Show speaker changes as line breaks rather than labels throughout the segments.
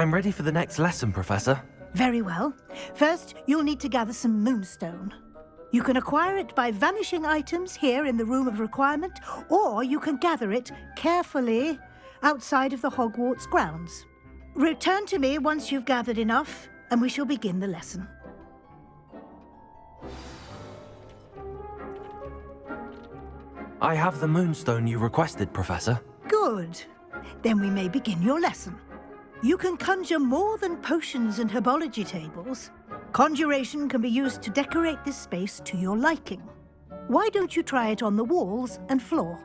I'm ready for the next lesson, Professor.
Very well. First, you'll need to gather some moonstone. You can acquire it by vanishing items here in the Room of Requirement, or you can gather it carefully outside of the Hogwarts grounds. Return to me once you've gathered enough, and we shall begin the lesson.
I have the moonstone you requested, Professor.
Good. Then we may begin your lesson. You can conjure more than potions and herbology tables. Conjuration can be used to decorate this space to your liking. Why don't you try it on the walls and floor?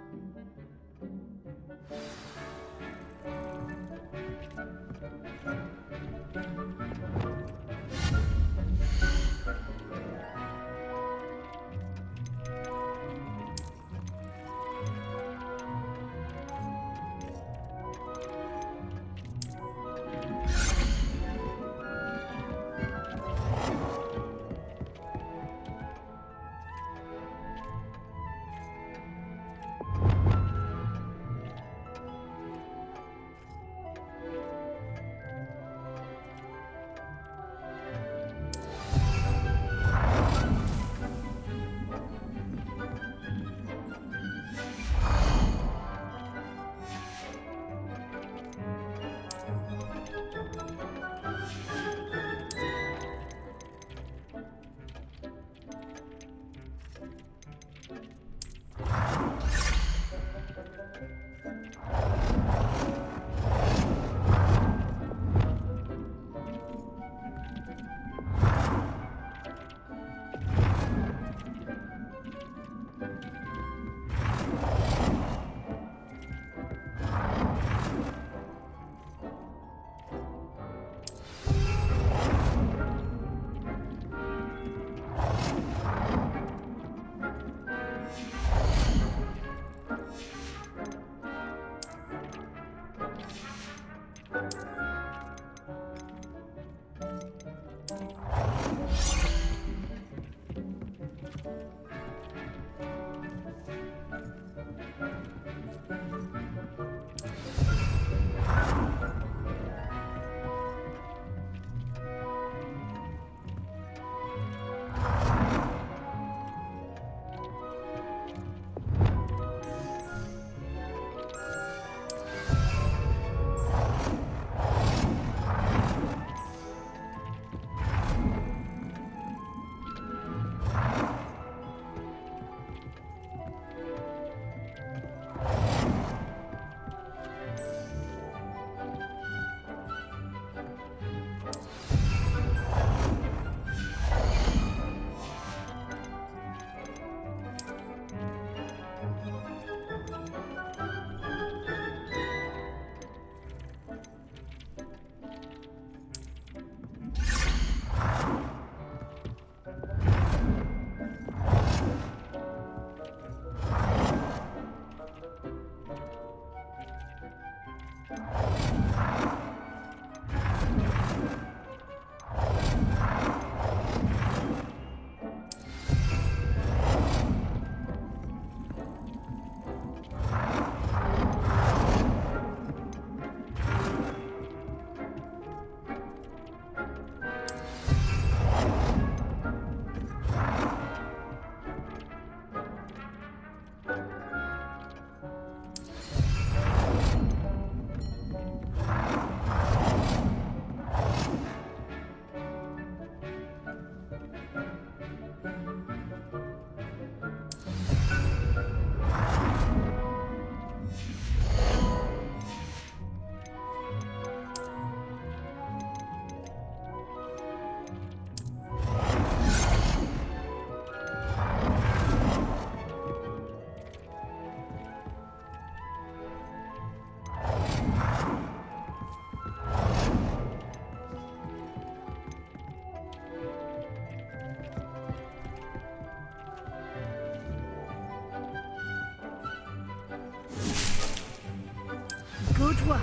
Good work.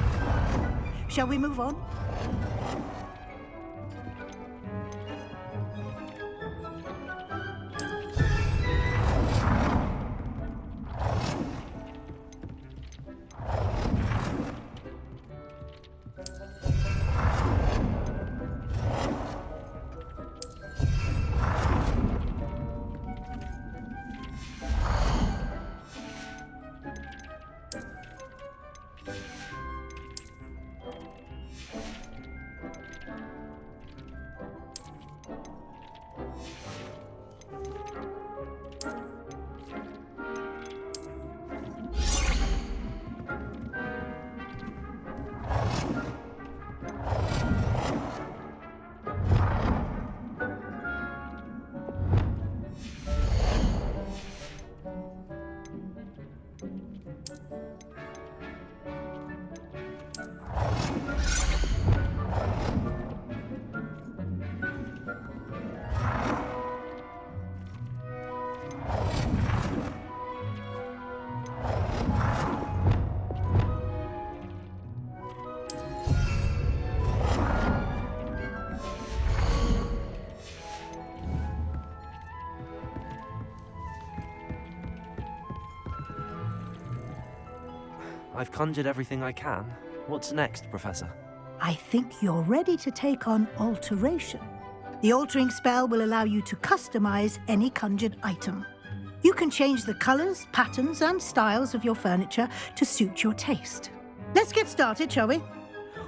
Shall we move on?
I've conjured everything I can. What's next, Professor?
I think you're ready to take on alteration. The altering spell will allow you to customize any conjured item. You can change the colors, patterns, and styles of your furniture to suit your taste. Let's get started, shall we?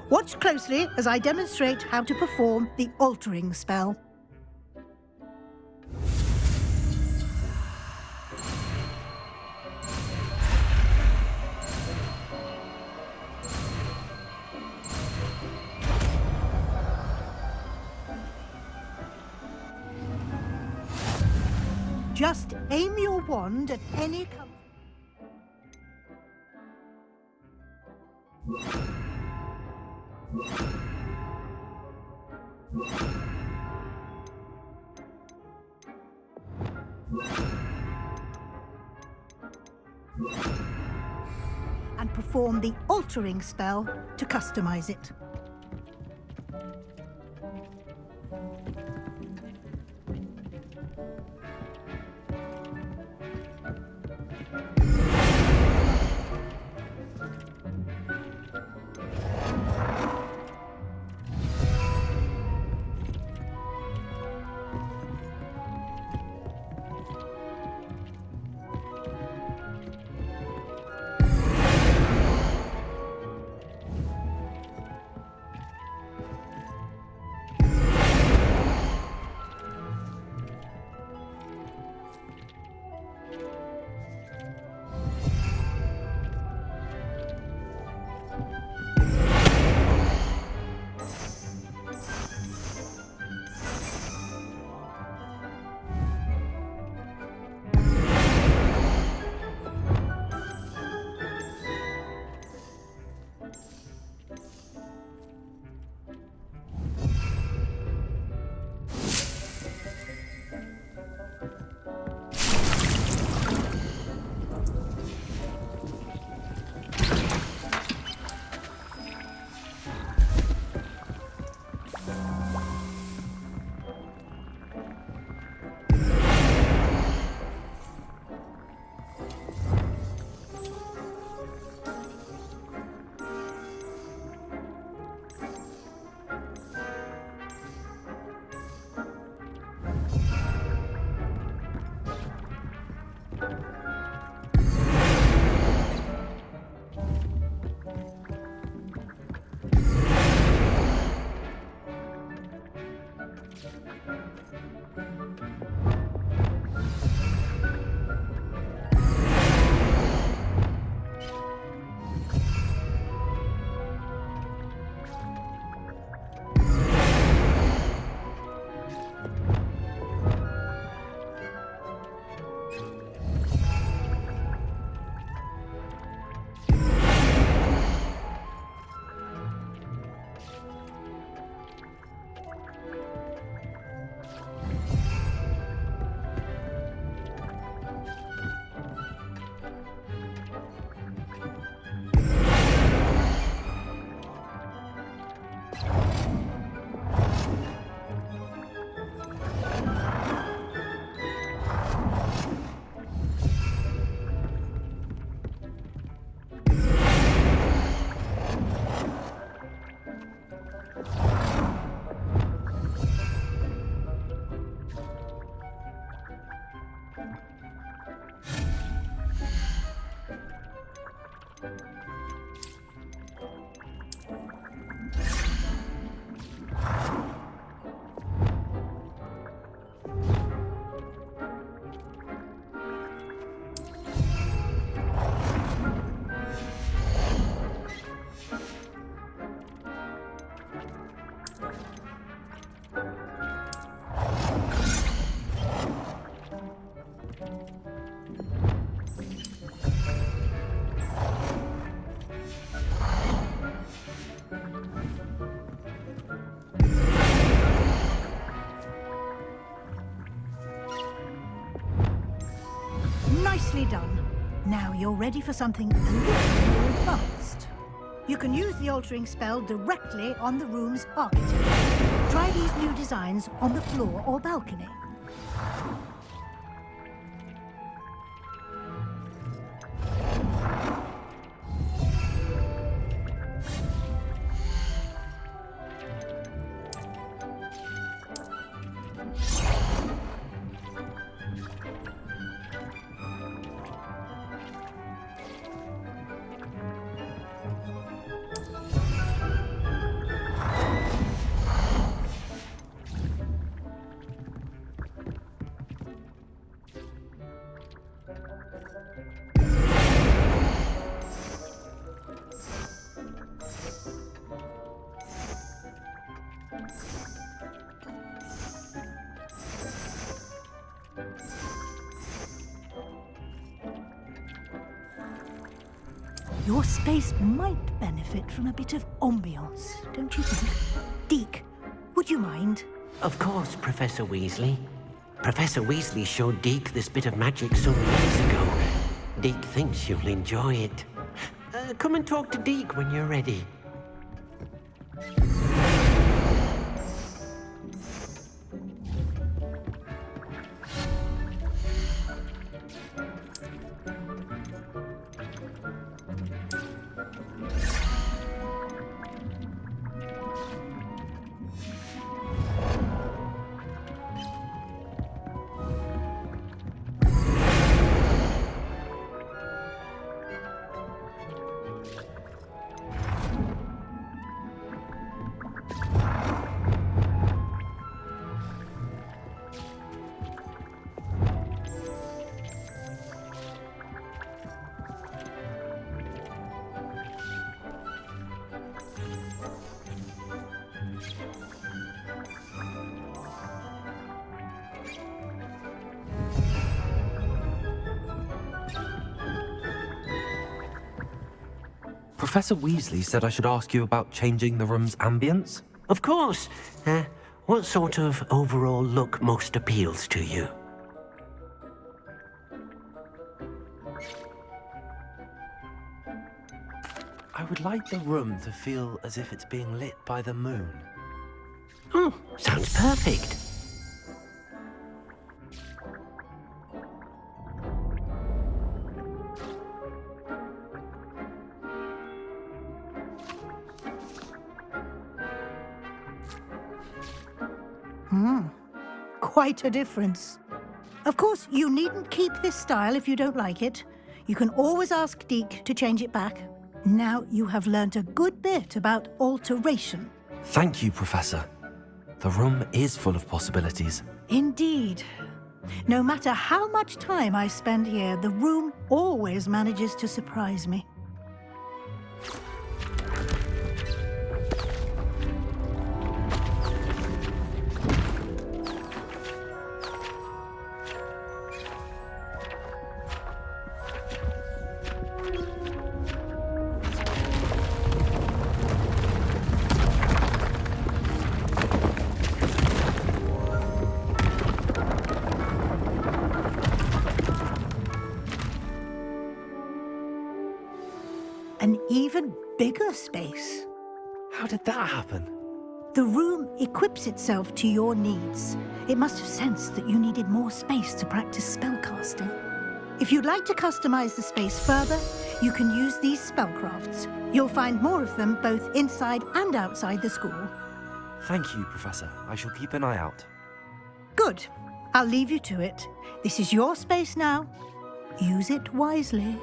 Watch closely as I demonstrate how to perform the altering spell. Just aim your wand at any and perform the altering spell to customize it. Nicely done. Now you're ready for something a little more advanced. You can use the altering spell directly on the room's architecture. Try these new designs on the floor or balcony. Your space might benefit from a bit of ambiance, don't you think? Deke, would you mind?
Of course, Professor Weasley. Professor Weasley showed Deke this bit of magic some years ago. Deke thinks you'll enjoy it. Come and talk to Deke when you're ready.
Professor Weasley said I should ask you about changing the room's ambience.
Of course. What sort of overall look most appeals to you?
I would like the room to feel as if it's being lit by the moon.
Oh, sounds perfect.
Quite a difference. Of course, you needn't keep this style if you don't like it. You can always ask Deke to change it back. Now you have learnt a good bit about alteration.
Thank you, Professor. The room is full of possibilities.
Indeed. No matter how much time I spend here, the room always manages to surprise me. An even bigger space.
How did that happen?
The room equips itself to your needs. It must have sensed that you needed more space to practice spellcasting. If you'd like to customize the space further, you can use these spellcrafts. You'll find more of them both inside and outside the school.
Thank you, Professor. I shall keep an eye out.
Good. I'll leave you to it. This is your space now. Use it wisely.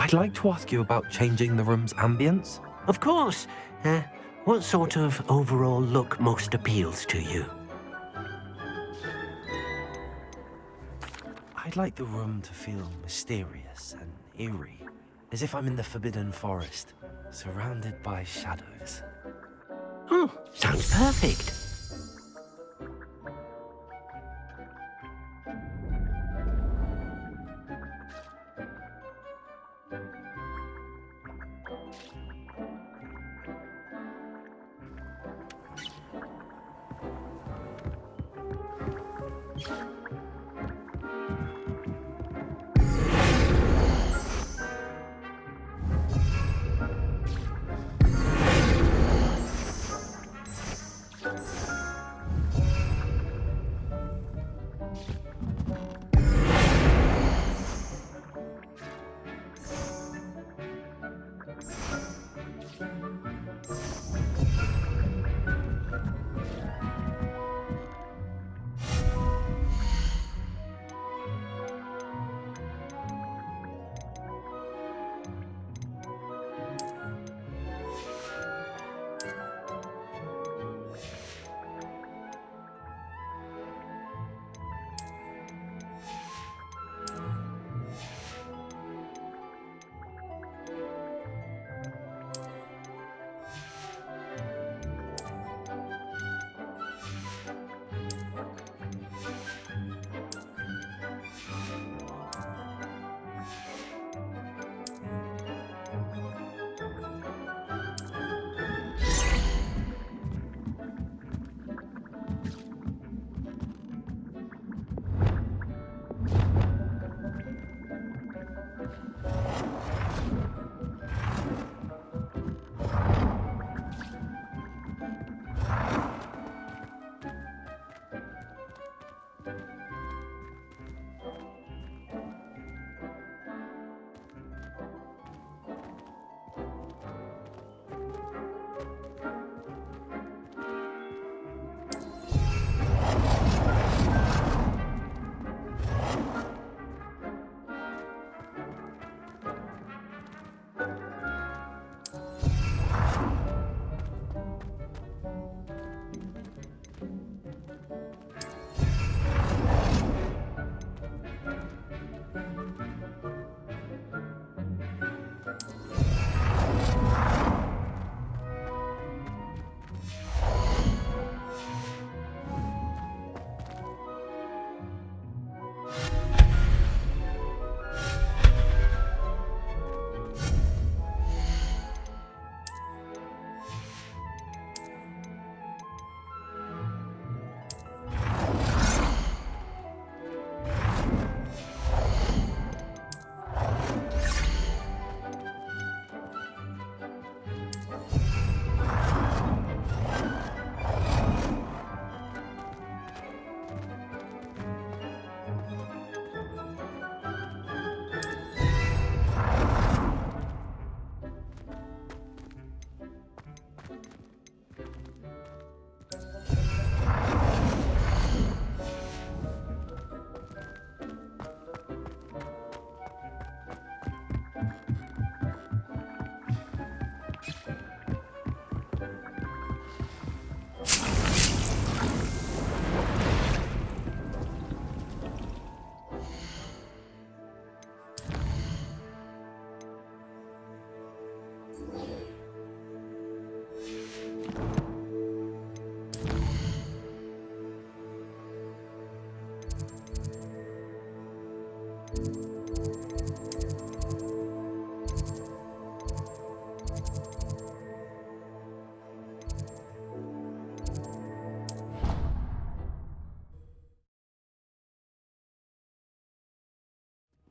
I'd like to ask you about changing the room's ambience.
Of course. What sort of overall look most appeals to you?
I'd like the room to feel mysterious and eerie, as if I'm in the Forbidden Forest, surrounded by shadows.
Oh, sounds perfect.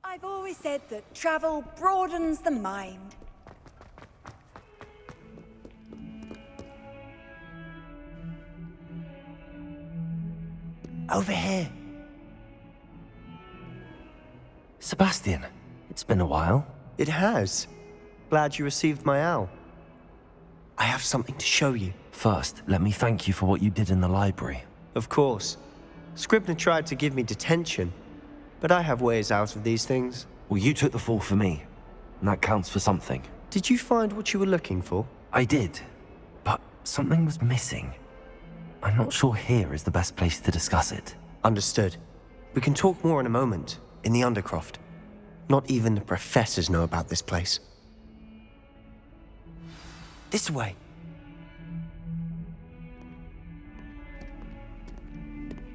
I've always said that travel broadens the mind.
Over here. Sebastian, it's been a while.
It has. Glad you received my owl. I have something to show you.
First, let me thank you for what you did in the library.
Of course. Scribner tried to give me detention, but I have ways out of these things.
Well, you took the fall for me, and that counts for something.
Did you find what you were looking for?
I did, but something was missing. I'm not sure here is the best place to discuss it.
Understood. We can talk more in a moment, in the Undercroft. Not even the professors know about this place. This way.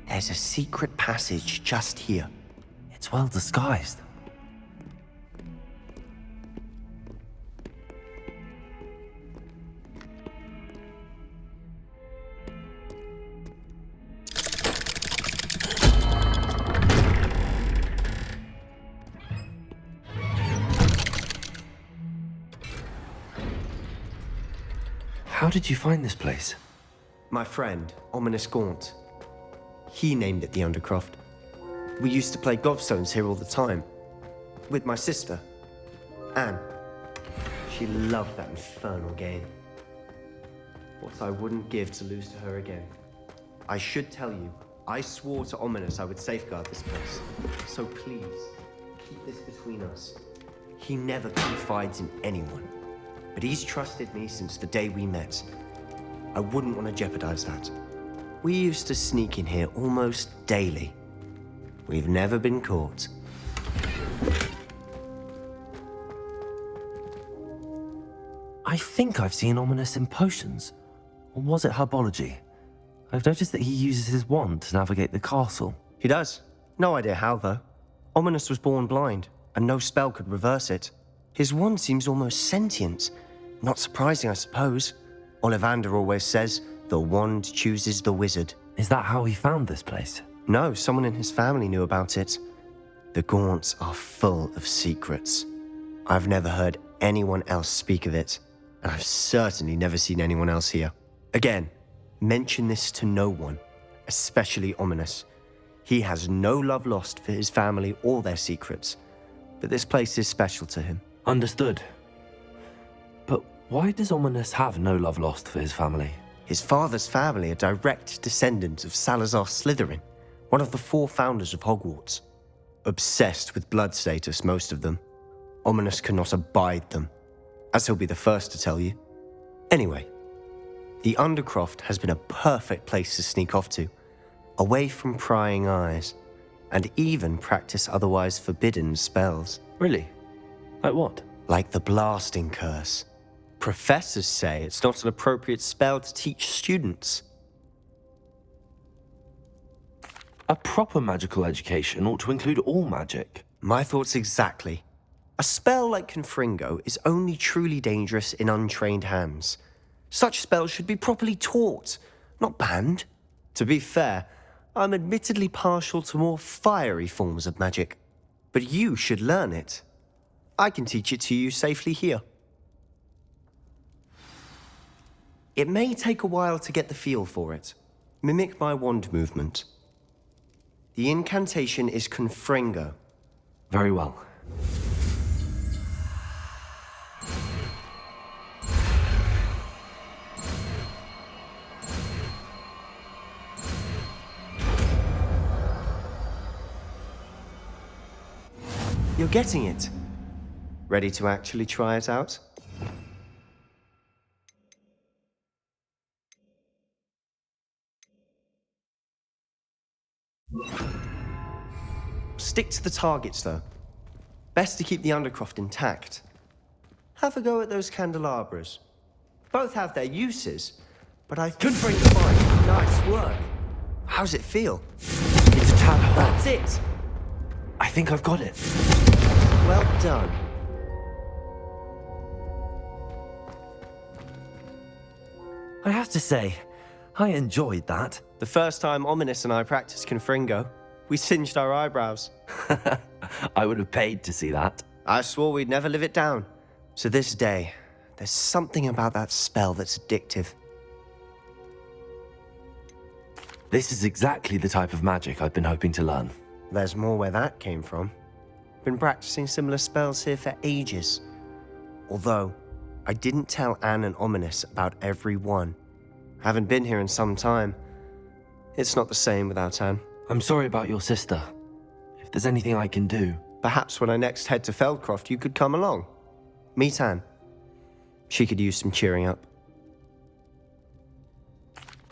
There's a secret passage just here.
It's well disguised. How did you find this place?
My friend, Ominous Gaunt. He named it the Undercroft. We used to play gobstones here all the time. With my sister, Anne. She loved that infernal game. What I wouldn't give to lose to her again. I should tell you, I swore to Ominous I would safeguard this place. So please, keep this between us. He never confides in anyone. But he's trusted me since the day we met. I wouldn't want to jeopardize that. We used to sneak in here almost daily. We've never been caught.
I think I've seen Ominous in potions. Or was it herbology? I've noticed that he uses his wand to navigate the castle.
He does. No idea how, though. Ominous was born blind, and no spell could reverse it. His wand seems almost sentient. Not surprising, I suppose. Ollivander always says, the wand chooses the wizard.
Is that how he found this place?
No, someone in his family knew about it. The Gaunts are full of secrets. I've never heard anyone else speak of it, and I've certainly never seen anyone else here. Again, mention this to no one, especially Ominous. He has no love lost for his family or their secrets, but this place is special to him.
Understood. But why does Ominous have no love lost for his family?
His father's family are direct descendants of Salazar Slytherin, one of the 4 founders of Hogwarts. Obsessed with blood status, most of them. Ominous cannot abide them, as he'll be the first to tell you. Anyway, the Undercroft has been a perfect place to sneak off to, away from prying eyes, and even practice otherwise forbidden spells.
Really? Like what?
Like the blasting curse. Professors say it's not an appropriate spell to teach students.
A proper magical education ought to include all magic.
My thoughts exactly. A spell like Confringo is only truly dangerous in untrained hands. Such spells should be properly taught, not banned. To be fair, I'm admittedly partial to more fiery forms of magic. But you should learn it. I can teach it to you safely here. It may take a while to get the feel for it. Mimic my wand movement. The incantation is Confringo.
Very well.
You're getting it. Ready to actually try it out? Stick to the targets, though. Best to keep the Undercroft intact. Have a go at those candelabras. Both have their uses, but I couldn't bring the fight. Nice work. How's it feel?
It's a tad hard.
That's it.
I think I've got it.
Well done.
I have to say, I enjoyed that.
The first time Ominous and I practiced Confringo, we singed our eyebrows.
I would have paid to see that.
I swore we'd never live it down. So this day, there's something about that spell that's addictive.
This is exactly the type of magic I've been hoping to learn.
There's more where that came from. Been practicing similar spells here for ages. Although, I didn't tell Anne and Ominous about every one. Haven't been here in some time. It's not the same without Anne.
I'm sorry about your sister. If there's anything I can do...
Perhaps when I next head to Feldcroft, you could come along. Meet Anne. She could use some cheering up.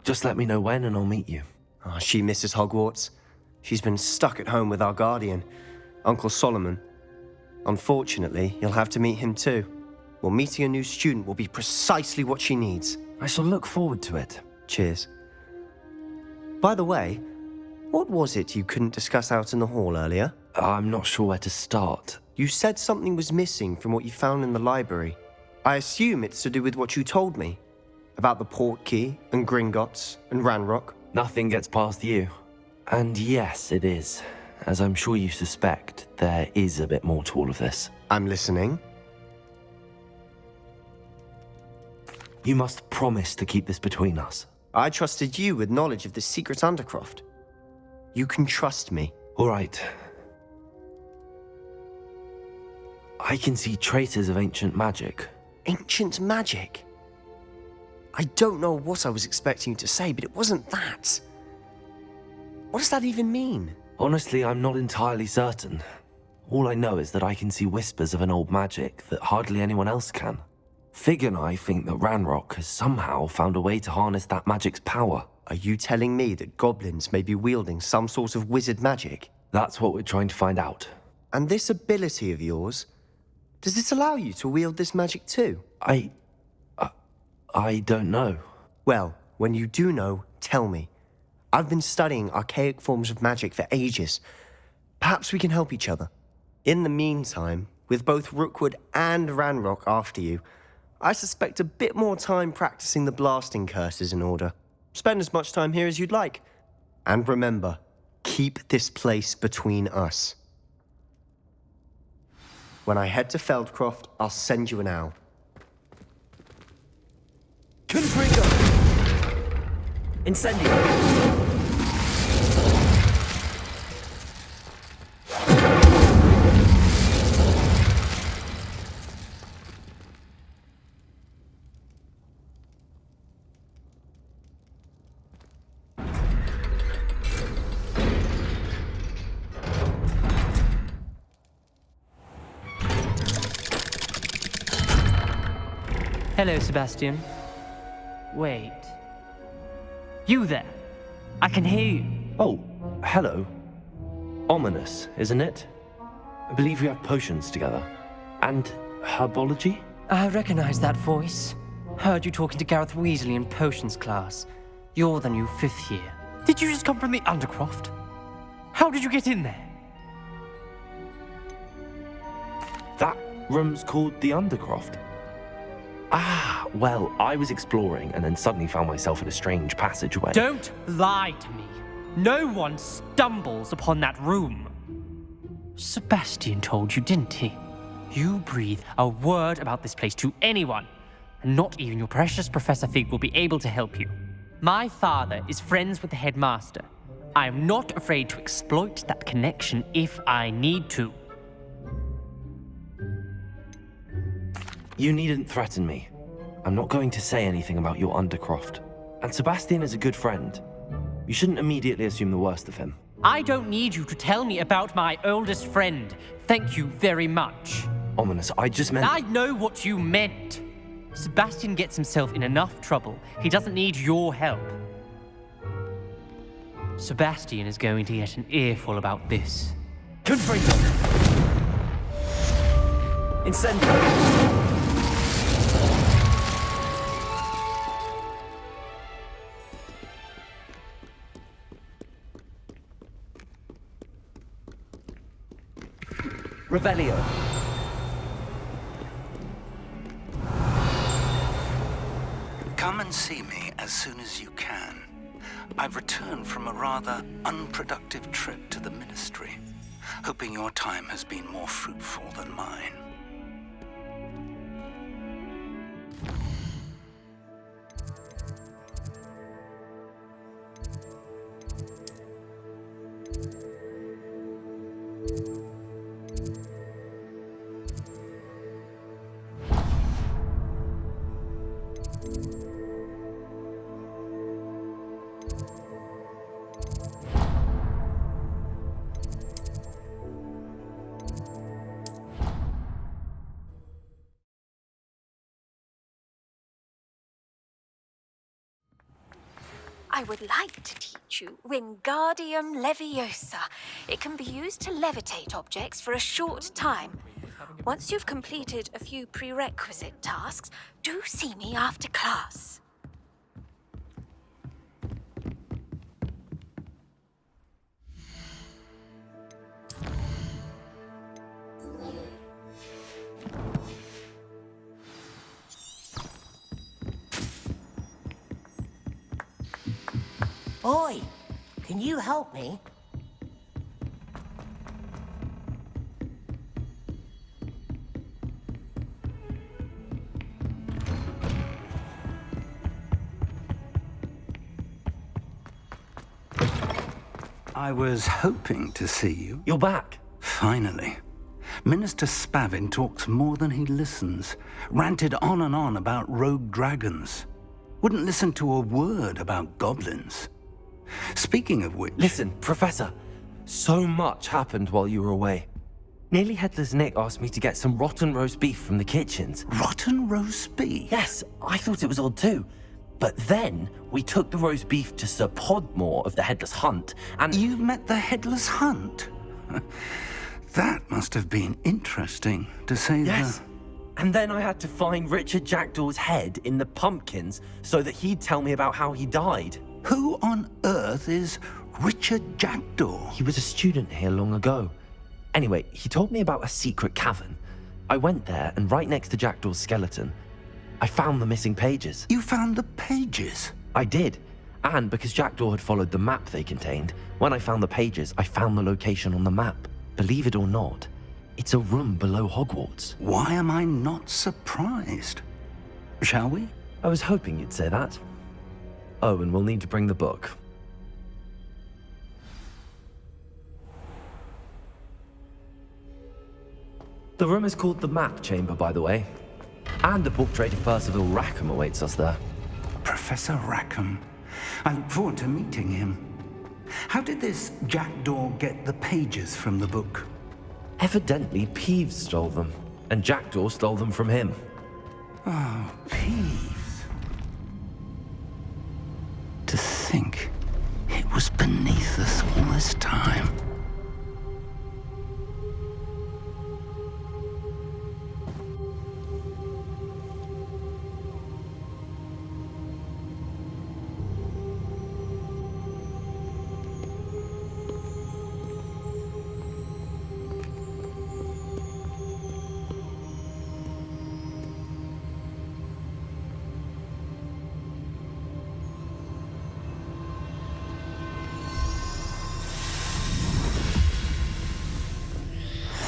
Just let me know when and I'll meet you.
Oh, she misses Hogwarts. She's been stuck at home with our guardian, Uncle Solomon. Unfortunately, you'll have to meet him too. Well, meeting a new student will be precisely what she needs.
I shall look forward to it.
Cheers. By the way, what was it you couldn't discuss out in the hall earlier?
I'm not sure where to start.
You said something was missing from what you found in the library. I assume it's to do with what you told me. About the Portkey, and Gringotts, and Ranrock.
Nothing gets past you. And yes, it is. As I'm sure you suspect, there is a bit more to all of this.
I'm listening.
You must promise to keep this between us.
I trusted you with knowledge of the secret Undercroft. You can trust me.
All right. I can see traces of ancient magic.
Ancient magic? I don't know what I was expecting you to say, but it wasn't that. What does that even mean?
Honestly, I'm not entirely certain. All I know is that I can see whispers of an old magic that hardly anyone else can. Fig and I think that Ranrock has somehow found a way to harness that magic's power.
Are you telling me that goblins may be wielding some sort of wizard magic?
That's what we're trying to find out.
And this ability of yours, does it allow you to wield this magic too?
I don't know.
Well, when you do know, tell me. I've been studying archaic forms of magic for ages. Perhaps we can help each other. In the meantime, with both Rookwood and Ranrock after you, I suspect a bit more time practicing the blasting curse is in order. Spend as much time here as you'd like. And remember, keep this place between us. When I head to Feldcroft, I'll send you an owl.
Confringo! Incendio!
Hello, Sebastian. Wait. You there? I can hear you.
Oh, hello. Ominous, isn't it? I believe we have potions together. And herbology?
I recognize that voice. Heard you talking to Gareth Weasley in potions class. You're the new 5th year. Did you just come from the Undercroft? How did you get in there?
That room's called the Undercroft. Ah, well, I was exploring and then suddenly found myself in a strange passageway.
Don't lie to me. No one stumbles upon that room. Sebastian told you, didn't he? You breathe a word about this place to anyone, and not even your precious Professor Fig will be able to help you. My father is friends with the headmaster. I am not afraid to exploit that connection if I need to.
You needn't threaten me. I'm not going to say anything about your Undercroft. And Sebastian is a good friend. You shouldn't immediately assume the worst of him.
I don't need you to tell me about my oldest friend. Thank you very much.
Ominous, I just meant...
I know what you meant. Sebastian gets himself in enough trouble. He doesn't need your help. Sebastian is going to get an earful about this.
Confringo! Incendio! Revelio.
Come and see me as soon as you can. I've returned from a rather unproductive trip to the Ministry, hoping your time has been more fruitful than mine.
I would like to teach you Wingardium Leviosa. It can be used to levitate objects for a short time. Once you've completed a few prerequisite tasks, do see me after class.
Boy, can you help me?
I was hoping to see you.
You're back.
Finally. Minister Spavin talks more than he listens. Ranted on and on about rogue dragons. Wouldn't listen to a word about goblins. Speaking of which...
Listen, Professor. So much happened while you were away. Nearly Headless Nick asked me to get some rotten roast beef from the kitchens.
Rotten roast beef?
Yes, I thought it was odd too. But then we took the roast beef to Sir Podmore of the Headless Hunt, and...
You met the Headless Hunt? That must have been interesting, to say
Yes. And then I had to find Richard Jackdaw's head in the pumpkins so that he'd tell me about how he died.
Who on earth is Richard Jackdaw?
He was a student here long ago. Anyway, he told me about a secret cavern. I went there, and right next to Jackdaw's skeleton, I found the missing pages.
You found the pages?
I did. And because Jackdaw had followed the map they contained, when I found the pages, I found the location on the map. Believe it or not, it's a room below Hogwarts.
Why am I not surprised? Shall we?
I was hoping you'd say that. Oh, and we'll need to bring the book. The room is called the Map Chamber, by the way. And the portrait of Percival Rackham awaits us there.
Professor Rackham. I look forward to meeting him. How did this Jackdaw get the pages from the book?
Evidently, Peeves stole them, and Jackdaw stole them from him.
Oh, Peeves. To think it was beneath us all this time.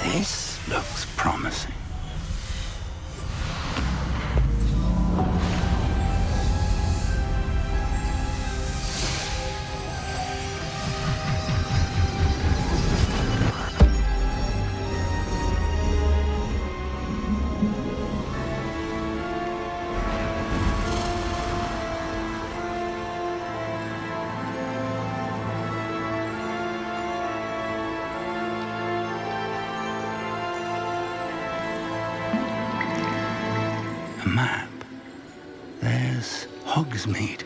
This looks promising. A map. There's Hogsmeade.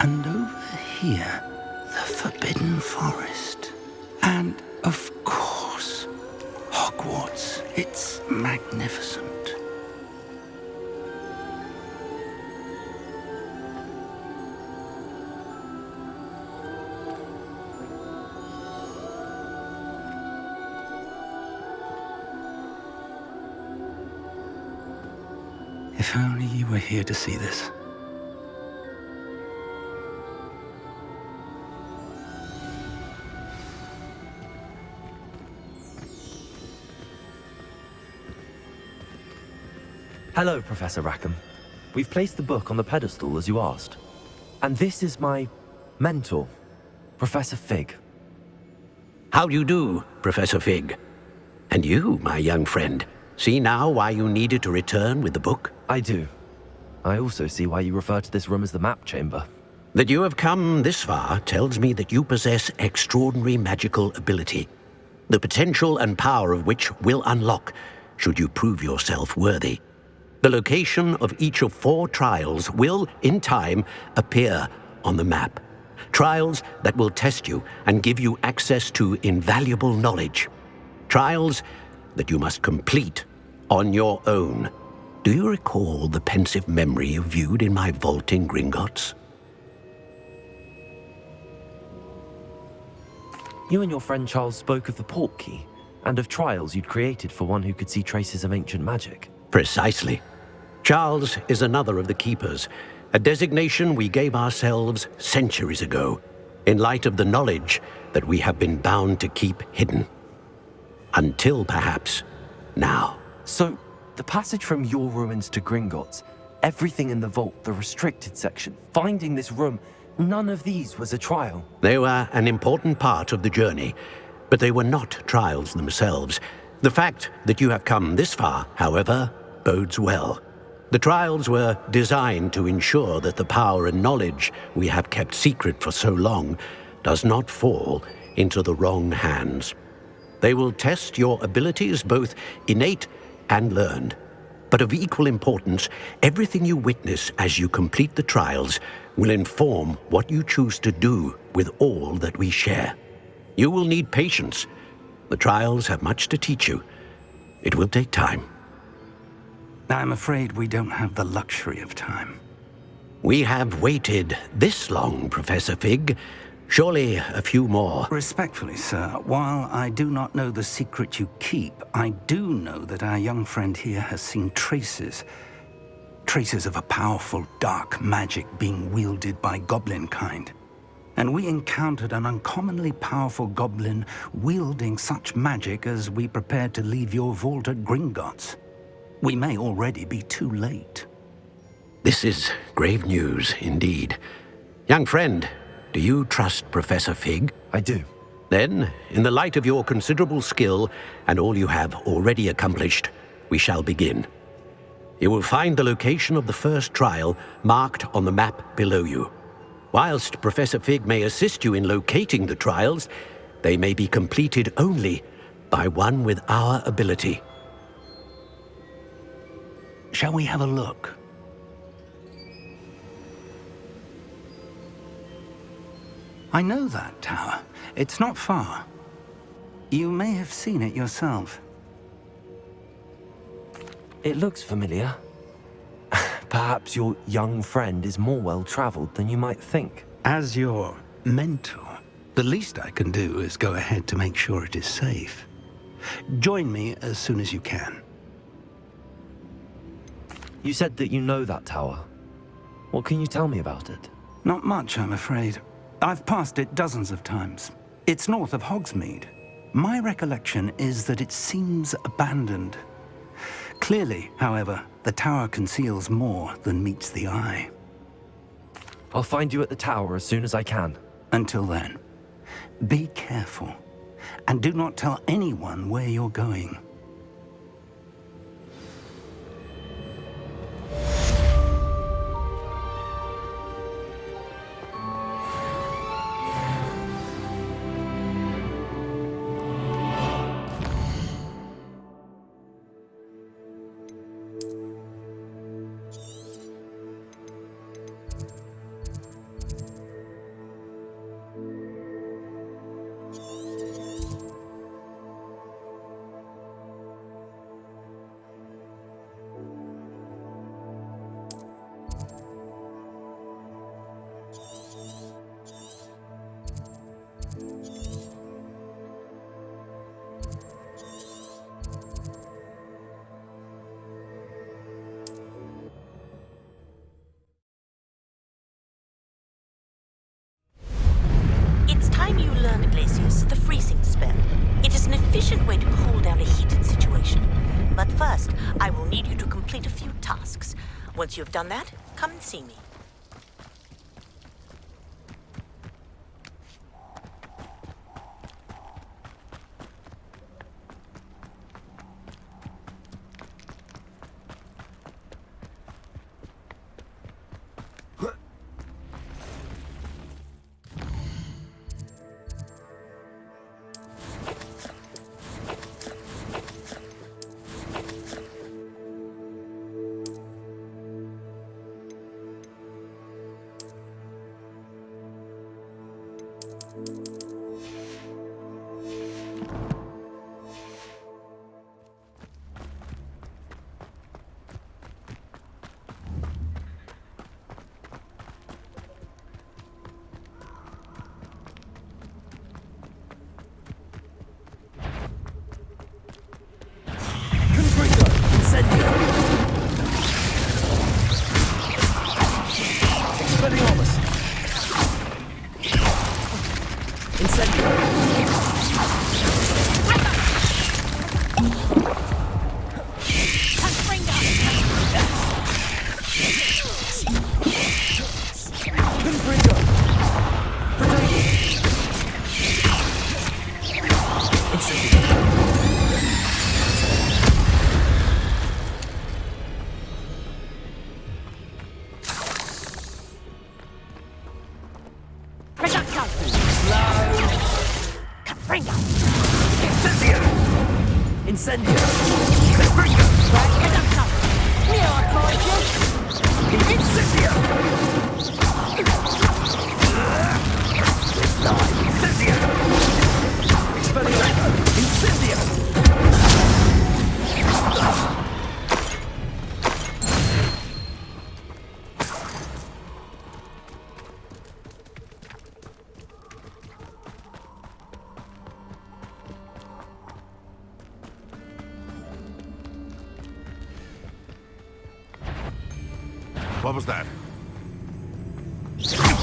And over here, the Forbidden Forest. And, of course, Hogwarts. It's magnificent. If only you were here to see this.
Hello, Professor Rackham. We've placed the book on the pedestal as you asked. And this is my mentor, Professor Fig.
How do you do, Professor Fig? And you, my young friend, see now why you needed to return with the book?
I do. I also see why you refer to this room as the map chamber.
That you have come this far tells me that you possess extraordinary magical ability, the potential and power of which will unlock should you prove yourself worthy. The location of each of 4 trials will, in time, appear on the map. Trials that will test you and give you access to invaluable knowledge. Trials that you must complete on your own. Do you recall the pensive memory you viewed in my vault in Gringotts?
You and your friend Charles spoke of the portkey and of trials you'd created for one who could see traces of ancient magic.
Precisely. Charles is another of the Keepers, a designation we gave ourselves centuries ago, in light of the knowledge that we have been bound to keep hidden. Until perhaps now.
So, the passage from your ruins to Gringotts, everything in the vault, the restricted section, finding this room, none of these was a trial.
They were an important part of the journey, but they were not trials themselves. The fact that you have come this far, however, bodes well. The trials were designed to ensure that the power and knowledge we have kept secret for so long does not fall into the wrong hands. They will test your abilities, both innate and learned. But of equal importance, everything you witness as you complete the trials will inform what you choose to do with all that we share. You will need patience. The trials have much to teach you. It will take time.
I'm afraid we don't have the luxury of time.
We have waited this long, Professor Fig. Surely a few more.
Respectfully, sir, while I do not know the secret you keep, I do know that our young friend here has seen traces of a powerful dark magic being wielded by goblin kind. And we encountered an uncommonly powerful goblin wielding such magic as we prepared to leave your vault at Gringotts. We may already be too late.
This is grave news indeed. Young friend, do you trust Professor Fig?
I do.
Then, in the light of your considerable skill and all you have already accomplished, we shall begin. You will find the location of the first trial marked on the map below you. Whilst Professor Fig may assist you in locating the trials, they may be completed only by one with our ability.
Shall we have a look? I know that tower. It's not far. You may have seen it yourself.
It looks familiar. Perhaps your young friend is more well-traveled than you might think.
As your mentor, the least I can do is go ahead to make sure it is safe. Join me as soon as you can.
You said that you know that tower. What can you tell me about it?
Not much, I'm afraid. I've passed it dozens of times. It's north of Hogsmeade. My recollection is that it seems abandoned. Clearly, however, the tower conceals more than meets the eye.
I'll find you at the tower as soon as I can.
Until then, be careful, and do not tell anyone where you're going.
learn, Iglesias, the freezing spell. It is an efficient way to cool down a heated situation. But first, I will need you to complete a few tasks. Once you have done that, come and see me.
What was that? Oh,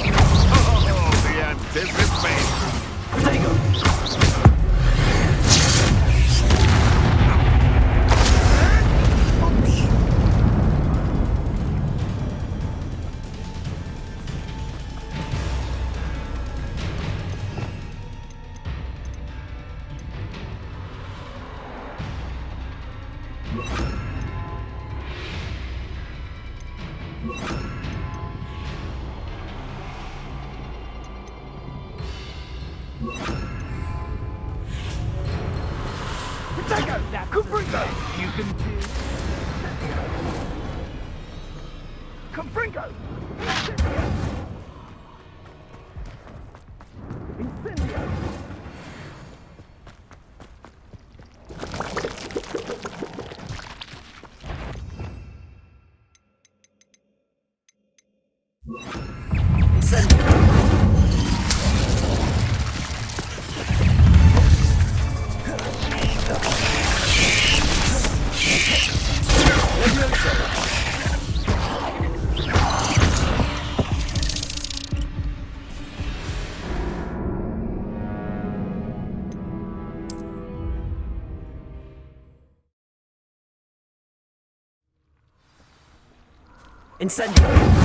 the anticipation! There you go!
Incendio! Incendio!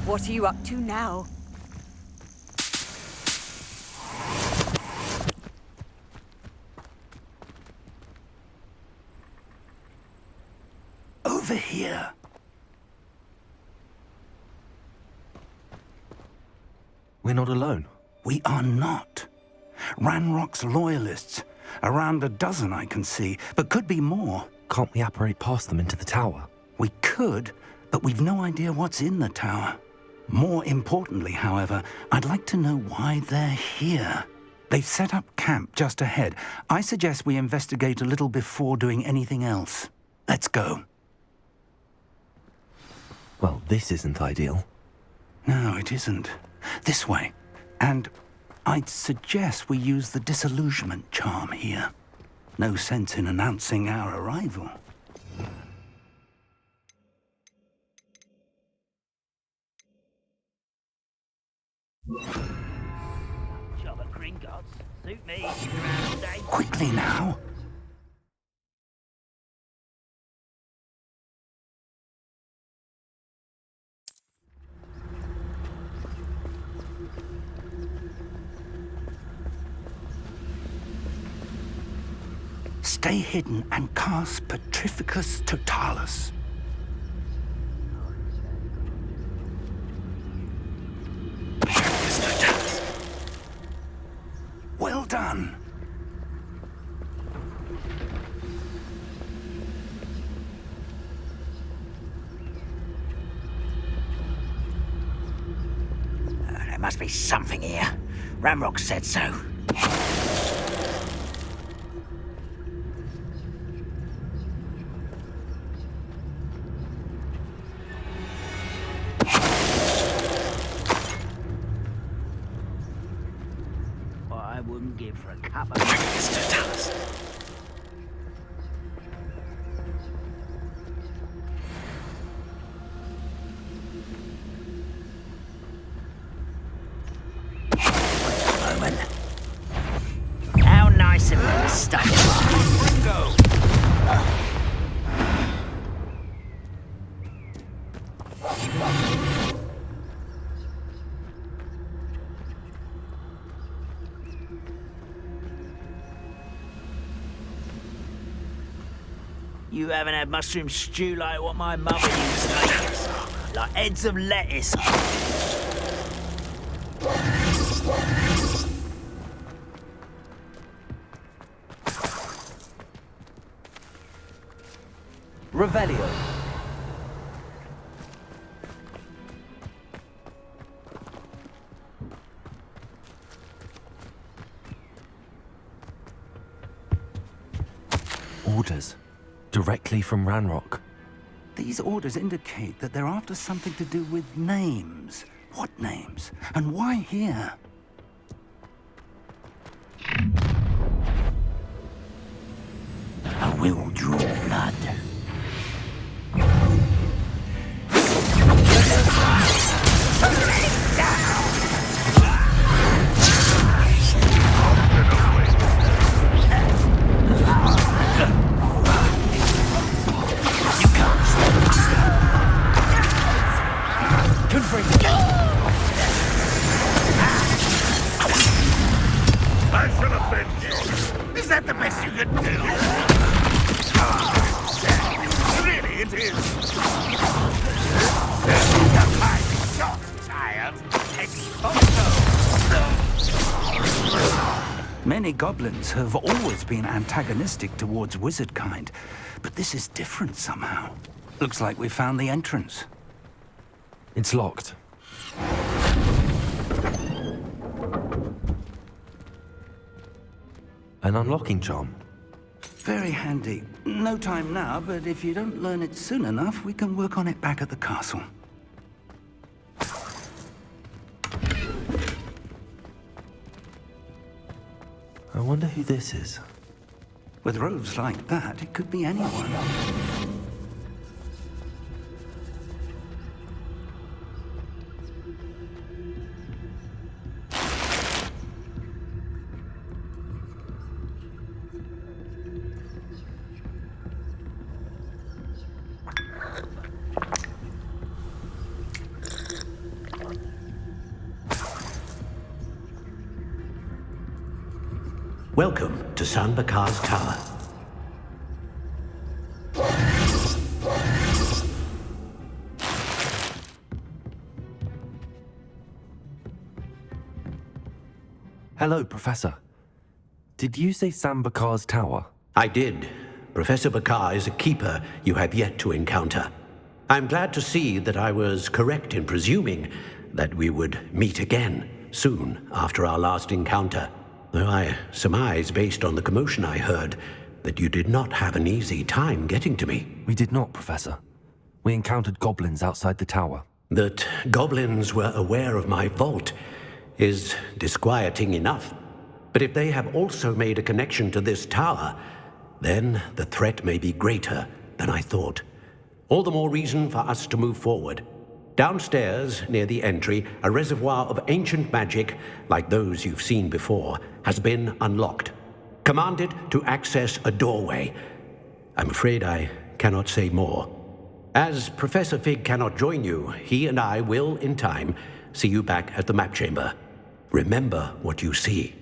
What are you up to now?
Over here.
We're not alone.
We are not. Ranrock's loyalists. Around a dozen I can see, but could be more.
Can't we apparate past them into the tower?
We could, but we've no idea what's in the tower. More importantly, however, I'd like to know why they're here. They've set up camp just ahead. I suggest we investigate a little before doing anything else. Let's go.
Well, this isn't ideal.
No, it isn't. This way. And I'd suggest we use the disillusionment charm here. No sense in announcing our arrival.
Job at Gringotts. Suit me.
Quickly now. Stay hidden and cast Petrificus Totalis. Well done.
There must be something here. Ramrock said so.
I wouldn't give for a cup of Totalis.
Moment. How nice of you to stop.
Go.
You haven't had mushroom stew like what my mother used to make. Like heads of lettuce.
Revelio.
Orders. Directly from Ranrock.
These orders indicate that they're after something to do with names. What names? And why here?
I will draw blood.
I should have been you. Is that the best you could do? Really, it is. The mighty shot, child.
Many goblins have always been antagonistic towards wizard kind, but this is different somehow. Looks like we found the entrance.
It's locked. An unlocking charm.
Very handy. No time now, but if you don't learn it soon enough, we can work on it back at the castle.
I wonder who this is.
With robes like that, it could be anyone.
Welcome to San Bakar's Tower.
Hello, Professor. Did you say San Bakar's Tower?
I did. Professor Bakar is a keeper you have yet to encounter. I'm glad to see that I was correct in presuming that we would meet again soon after our last encounter, though I surmise, based on the commotion I heard, that you did not have an easy time getting to me.
We did not, Professor. We encountered goblins outside the tower.
That goblins were aware of my vault is disquieting enough. But if they have also made a connection to this tower, then the threat may be greater than I thought. All the more reason for us to move forward. Downstairs, near the entry, a reservoir of ancient magic, like those you've seen before, has been unlocked. Commanded to access a doorway. I'm afraid I cannot say more. As Professor Fig cannot join you, he and I will, in time, see you back at the map chamber. Remember what you see.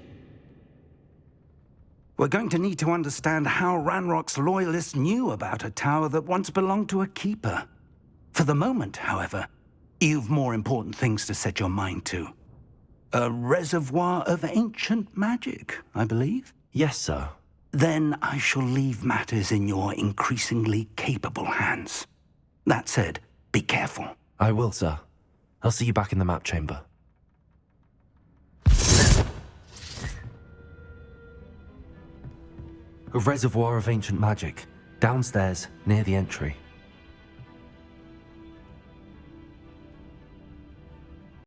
We're going to need to understand how Ranrock's loyalists knew about a tower that once belonged to a keeper. For the moment, however, you've more important things to set your mind to. A reservoir of ancient magic, I believe?
Yes, sir.
Then I shall leave matters in your increasingly capable hands. That said, be careful.
I will, sir. I'll see you back in the map chamber. A reservoir of ancient magic, downstairs, near the entry.